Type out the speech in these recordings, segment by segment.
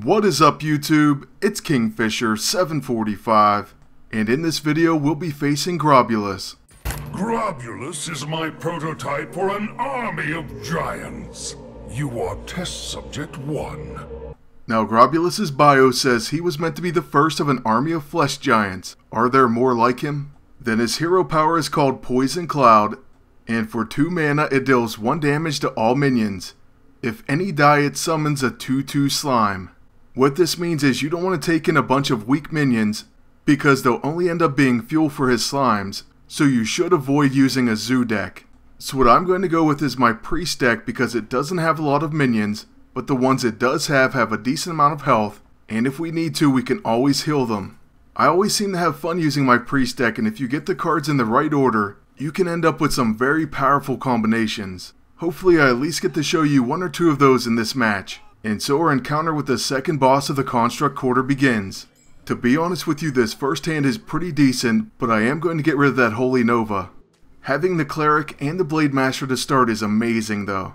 What is up YouTube? It's Kingfisher745, and in this video we'll be facing Grobbulus. Grobbulus is my prototype for an army of giants. You are test subject 1. Now Grobbulus's bio says he was meant to be the first of an army of flesh giants. Are there more like him? Then his hero power is called Poison Cloud, and for 2 mana it deals 1 damage to all minions. If any die, it summons a 2/2 slime. What this means is you don't want to take in a bunch of weak minions because they'll only end up being fuel for his slimes, so you should avoid using a zoo deck. So what I'm going to go with is my priest deck because it doesn't have a lot of minions, but the ones it does have a decent amount of health, and if we need to, we can always heal them. I always seem to have fun using my priest deck, and if you get the cards in the right order, you can end up with some very powerful combinations. Hopefully I at least get to show you 1 or 2 of those in this match. And so our encounter with the second boss of the Construct Quarter begins. To be honest with you, this first hand is pretty decent, but I am going to get rid of that Holy Nova. Having the Cleric and the Blade Master to start is amazing though.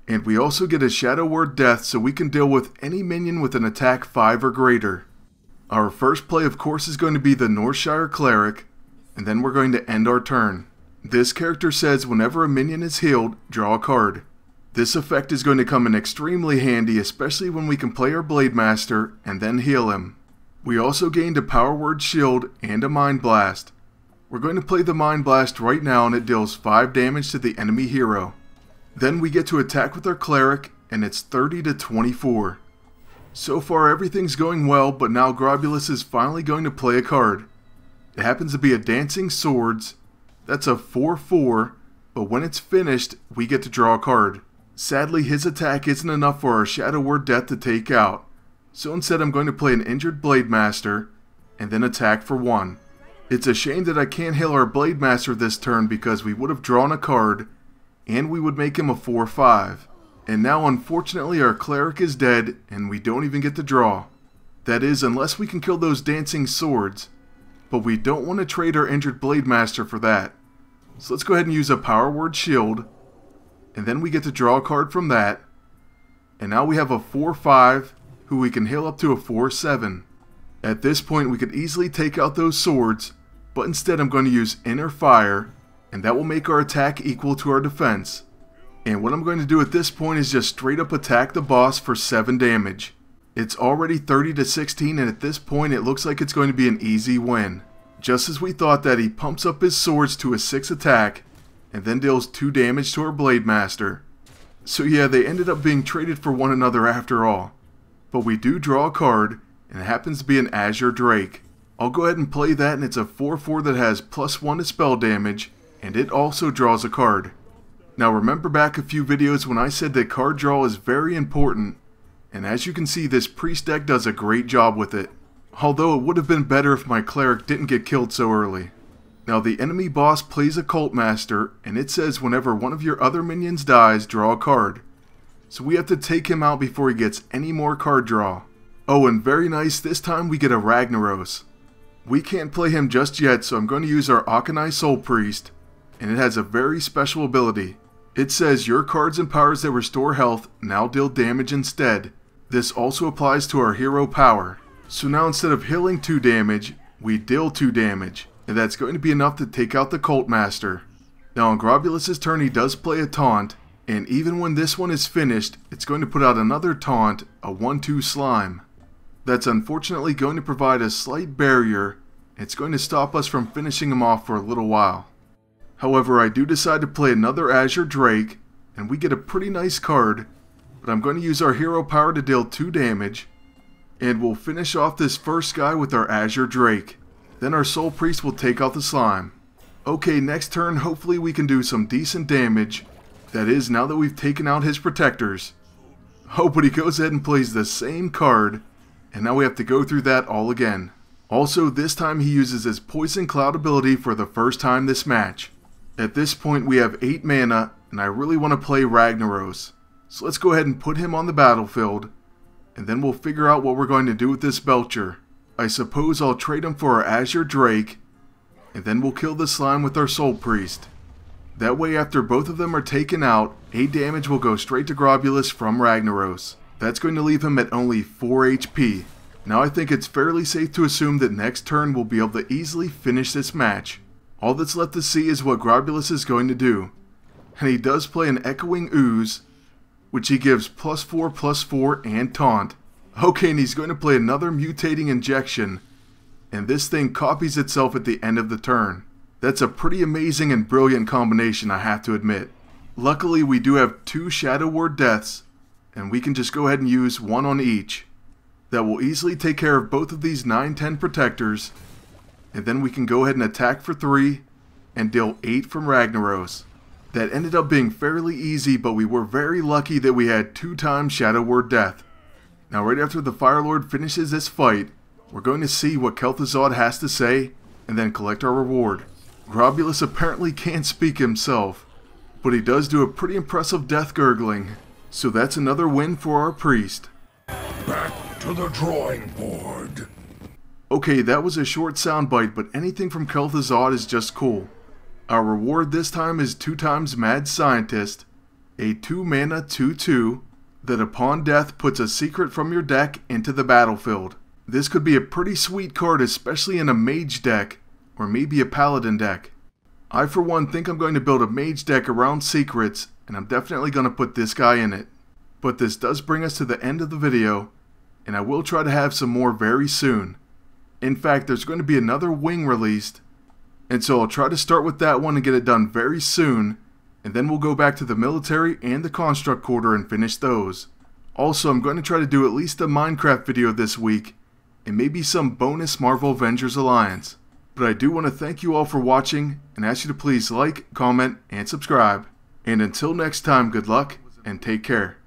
And we also get a Shadow Word Death so we can deal with any minion with an attack 5 or greater. Our first play of course is going to be the Northshire Cleric, and then we're going to end our turn. This character says whenever a minion is healed, draw a card. This effect is going to come in extremely handy, especially when we can play our Blade Master and then heal him. We also gained a Power Word Shield and a Mind Blast. We're going to play the Mind Blast right now and it deals 5 damage to the enemy hero. Then we get to attack with our Cleric and it's 30 to 24. So far everything's going well, but now Grobbulus is finally going to play a card. It happens to be a Dancing Swords. That's a 4/4, but when it's finished, we get to draw a card. Sadly, his attack isn't enough for our Shadow Word Death to take out, so instead I'm going to play an injured Blade Master, and then attack for 1. It's a shame that I can't heal our Blade Master this turn because we would have drawn a card, and we would make him a 4/5. And now unfortunately our Cleric is dead, and we don't even get to draw. That is, unless we can kill those Dancing Swords, but we don't want to trade our injured Blade Master for that. So let's go ahead and use a Power Word Shield, and then we get to draw a card from that, and now we have a 4/5 who we can heal up to a 4/7. At this point we could easily take out those swords, but instead I'm going to use Inner Fire, and that will make our attack equal to our defense. And what I'm going to do at this point is just straight up attack the boss for 7 damage. It's already 30 to 16, and at this point it looks like it's going to be an easy win. Just as we thought that, he pumps up his swords to a 6 attack, and then deals 2 damage to our Blade Master. So yeah, they ended up being traded for one another after all. But we do draw a card, and it happens to be an Azure Drake. I'll go ahead and play that, and it's a 4/4 that has +1 to spell damage, and it also draws a card. Now remember back a few videos when I said that card draw is very important, and as you can see this priest deck does a great job with it. Although it would have been better if my Cleric didn't get killed so early. Now the enemy boss plays a Cult Master, and it says whenever one of your other minions dies, draw a card. So we have to take him out before he gets any more card draw. Oh, and very nice, this time we get a Naxxramus. We can't play him just yet, so I'm going to use our Akanai Soul Priest, and it has a very special ability. It says your cards and powers that restore health now deal damage instead. This also applies to our hero power. So now instead of healing 2 damage, we deal 2 damage, and that's going to be enough to take out the Cult Master. Now on Grobbulus' turn he does play a taunt, and even when this one is finished, it's going to put out another taunt, a 1/2 slime. That's unfortunately going to provide a slight barrier, and it's going to stop us from finishing him off for a little while. However, I do decide to play another Azure Drake, and we get a pretty nice card, but I'm going to use our hero power to deal 2 damage, and we'll finish off this first guy with our Azure Drake. Then our Soul Priest will take out the slime. Okay, next turn hopefully we can do some decent damage. That is, now that we've taken out his protectors. Oh, but he goes ahead and plays the same card, and now we have to go through that all again. Also, this time he uses his Poison Cloud ability for the first time this match. At this point we have 8 mana, and I really want to play Naxxramus. So let's go ahead and put him on the battlefield, and then we'll figure out what we're going to do with this Belcher. I suppose I'll trade him for our Azure Drake, and then we'll kill the slime with our Soul Priest. That way after both of them are taken out, 8 damage will go straight to Grobbulus from Naxxramus. That's going to leave him at only 4 HP. Now I think it's fairly safe to assume that next turn we'll be able to easily finish this match. All that's left to see is what Grobbulus is going to do. And he does play an Echoing Ooze, which he gives +4/+4 and Taunt. Okay, and he's going to play another Mutating Injection, and this thing copies itself at the end of the turn. That's a pretty amazing and brilliant combination, I have to admit. Luckily, we do have 2 Shadow Ward deaths, and we can just go ahead and use 1 on each. That will easily take care of both of these 9/10 protectors, and then we can go ahead and attack for 3 and deal 8 from Naxxramus. That ended up being fairly easy, but we were very lucky that we had 2 times Shadow Ward death. Now right after the Fire Lord finishes this fight, we're going to see what Kel'Thuzad has to say, and then collect our reward. Grobbulus apparently can't speak himself, but he does do a pretty impressive death gurgling, so that's another win for our priest. Back to the drawing board. Okay, that was a short soundbite, but anything from Kel'Thuzad is just cool. Our reward this time is 2 times Mad Scientist, a 2-mana 2/2 that upon death puts a secret from your deck into the battlefield. This could be a pretty sweet card, especially in a mage deck, or maybe a paladin deck. I for one think I'm going to build a mage deck around secrets, and I'm definitely going to put this guy in it. But this does bring us to the end of the video, and I will try to have some more very soon. In fact, there's going to be another wing released, and so I'll try to start with that one and get it done very soon, and then we'll go back to the military and the construct quarter and finish those. Also, I'm going to try to do at least a Minecraft video this week, and maybe some bonus Marvel Avengers Alliance. But I do want to thank you all for watching, and ask you to please like, comment, and subscribe. And until next time, good luck, and take care.